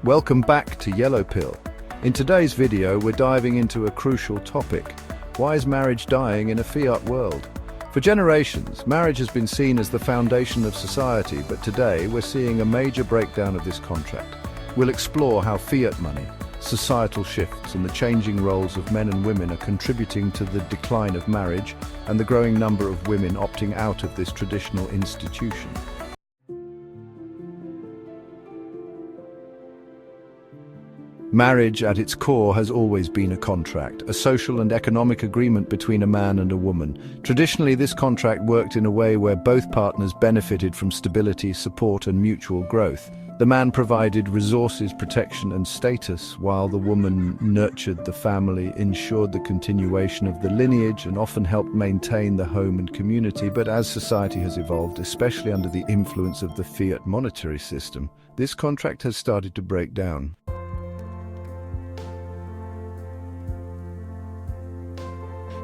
Welcome back to Yellow Pill. In today's video, we're diving into a crucial topic. Why is marriage dying in a fiat world? For generations, marriage has been seen as the foundation of society, but today we're seeing a major breakdown of this contract. We'll explore how fiat money, societal shifts, and the changing roles of men and women are contributing to the decline of marriage and the growing number of women opting out of this traditional institution. Marriage, at its core, has always been a contract, a social and economic agreement between a man and a woman. Traditionally, this contract worked in a way where both partners benefited from stability, support, and mutual growth. The man provided resources, protection, and status, while the woman nurtured the family, ensured the continuation of the lineage, and often helped maintain the home and community. But as society has evolved, especially under the influence of the fiat monetary system, this contract has started to break down.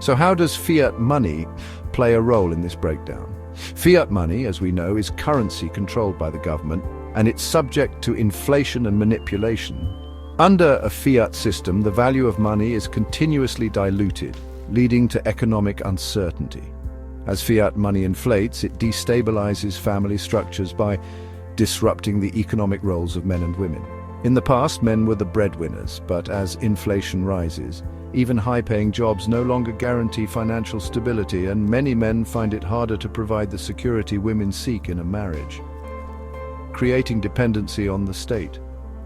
So how does fiat money play a role in this breakdown? Fiat money, as we know, is currency controlled by the government, and it's subject to inflation and manipulation. Under a fiat system, the value of money is continuously diluted, leading to economic uncertainty. As fiat money inflates, it destabilizes family structures by disrupting the economic roles of men and women. In the past, men were the breadwinners, but as inflation rises, even high-paying jobs no longer guarantee financial stability, and many men find it harder to provide the security women seek in a marriage. Creating dependency on the state.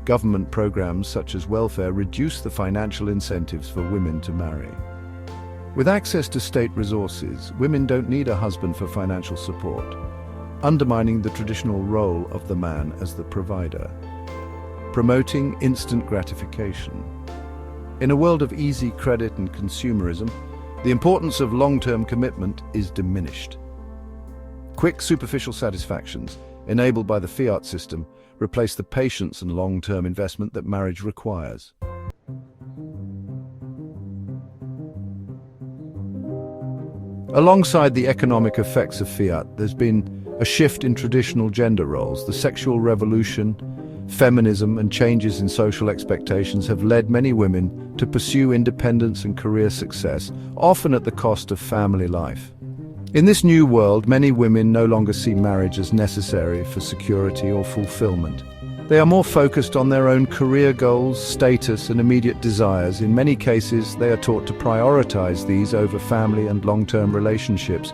Government programs such as welfare reduce the financial incentives for women to marry. With access to state resources, women don't need a husband for financial support, undermining the traditional role of the man as the provider. Promoting instant gratification. In a world of easy credit and consumerism, the importance of long-term commitment is diminished. Quick, superficial satisfactions, enabled by the fiat system, replace the patience and long-term investment that marriage requires. Alongside the economic effects of fiat, there's been a shift in traditional gender roles. The sexual revolution, feminism, and changes in social expectations have led many women to pursue independence and career success, often at the cost of family life. In this new world, many women no longer see marriage as necessary for security or fulfillment. They are more focused on their own career goals, status, and immediate desires. In many cases, they are taught to prioritize these over family and long-term relationships.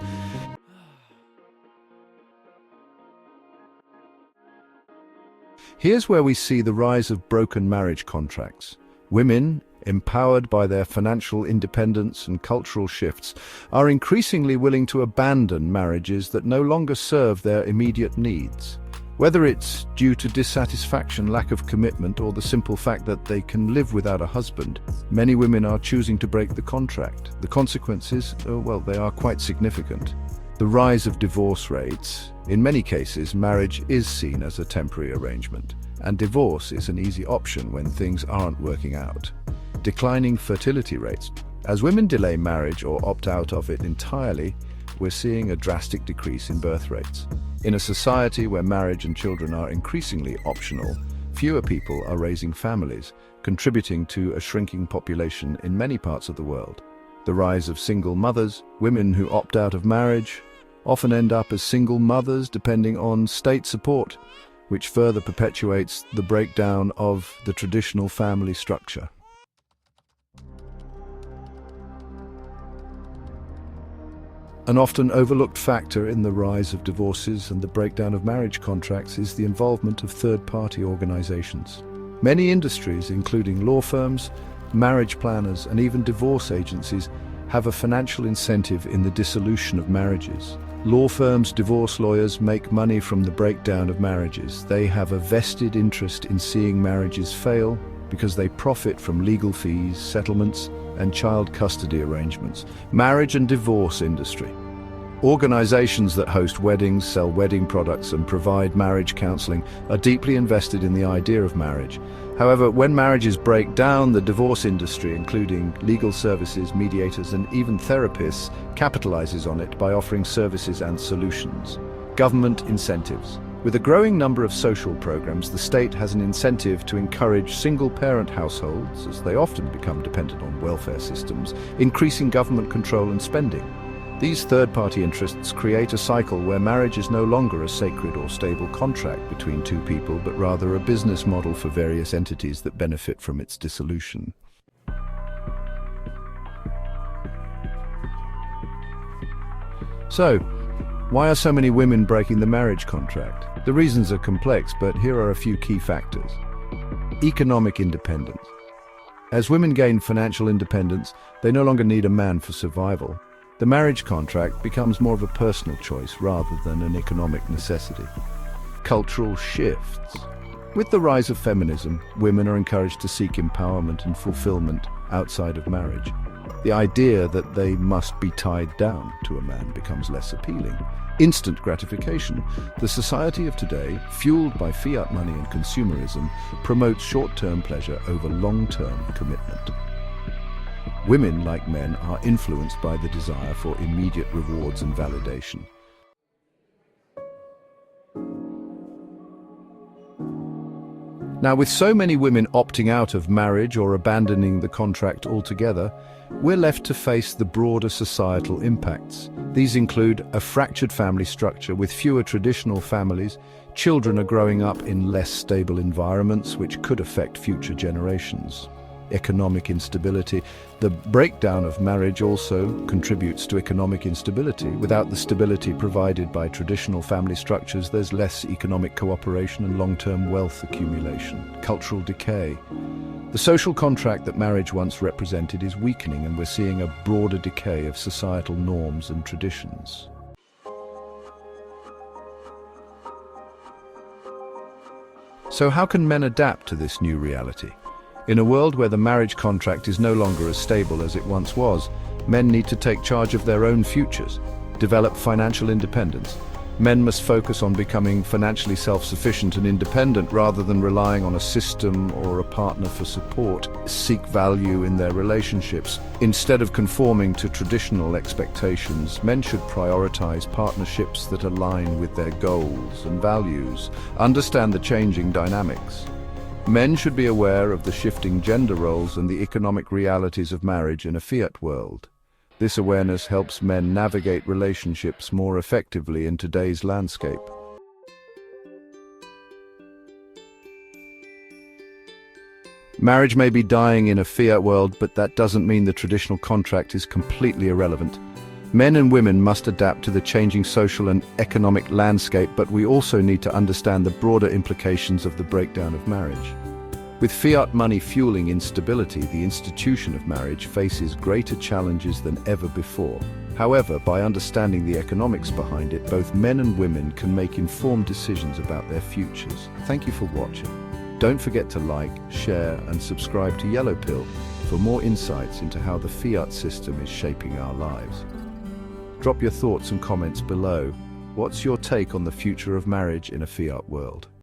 Here's where we see the rise of broken marriage contracts. Women, empowered by their financial independence and cultural shifts, are increasingly willing to abandon marriages that no longer serve their immediate needs. Whether it's due to dissatisfaction, lack of commitment, or the simple fact that they can live without a husband, many women are choosing to break the contract. The consequences, well, they are quite significant. The rise of divorce rates. In many cases, marriage is seen as a temporary arrangement, and divorce is an easy option when things aren't working out. Declining fertility rates. As women delay marriage or opt out of it entirely, we're seeing a drastic decrease in birth rates. In a society where marriage and children are increasingly optional, fewer people are raising families, contributing to a shrinking population in many parts of the world. The rise of single mothers. Women who opt out of marriage often end up as single mothers depending on state support, which further perpetuates the breakdown of the traditional family structure. An often overlooked factor in the rise of divorces and the breakdown of marriage contracts is the involvement of third-party organizations. Many industries, including law firms, marriage planners, and even divorce agencies, have a financial incentive in the dissolution of marriages. Law firms, divorce lawyers make money from the breakdown of marriages. They have a vested interest in seeing marriages fail because they profit from legal fees, settlements, and child custody arrangements. Marriage and divorce industry. Organizations that host weddings, sell wedding products, and provide marriage counseling are deeply invested in the idea of marriage. However, when marriages break down, the divorce industry, including legal services, mediators, and even therapists, capitalizes on it by offering services and solutions. Government incentives. With a growing number of social programs, the state has an incentive to encourage single-parent households, as they often become dependent on welfare systems, increasing government control and spending. These third-party interests create a cycle where marriage is no longer a sacred or stable contract between two people, but rather a business model for various entities that benefit from its dissolution. So, why are so many women breaking the marriage contract? The reasons are complex, but here are a few key factors. Economic independence. As women gain financial independence, they no longer need a man for survival. The marriage contract becomes more of a personal choice rather than an economic necessity. Cultural shifts. With the rise of feminism, women are encouraged to seek empowerment and fulfillment outside of marriage. The idea that they must be tied down to a man becomes less appealing. Instant gratification. The society of today, fueled by fiat money and consumerism, promotes short-term pleasure over long-term commitment. Women, like men, are influenced by the desire for immediate rewards and validation. Now, with so many women opting out of marriage or abandoning the contract altogether, we're left to face the broader societal impacts. These include a fractured family structure with fewer traditional families. Children are growing up in less stable environments, which could affect future generations. Economic instability. The breakdown of marriage also contributes to economic instability. Without the stability provided by traditional family structures, there's less economic cooperation and long-term wealth accumulation. Cultural decay. The social contract that marriage once represented is weakening, and we're seeing a broader decay of societal norms and traditions. So how can men adapt to this new reality? In a world where the marriage contract is no longer as stable as it once was, men need to take charge of their own futures, develop financial independence. Men must focus on becoming financially self-sufficient and independent rather than relying on a system or a partner for support. Seek value in their relationships. Instead of conforming to traditional expectations, men should prioritize partnerships that align with their goals and values. Understand the changing dynamics. Men should be aware of the shifting gender roles and the economic realities of marriage in a fiat world. This awareness helps men navigate relationships more effectively in today's landscape. Marriage may be dying in a fiat world, but that doesn't mean the traditional contract is completely irrelevant. Men and women must adapt to the changing social and economic landscape, but we also need to understand the broader implications of the breakdown of marriage. With fiat money fueling instability, the institution of marriage faces greater challenges than ever before. However, by understanding the economics behind it, both men and women can make informed decisions about their futures. Thank you for watching. Don't forget to like, share, and subscribe to Yellow Pill for more insights into how the fiat system is shaping our lives. Drop your thoughts and comments below. What's your take on the future of marriage in a fiat world?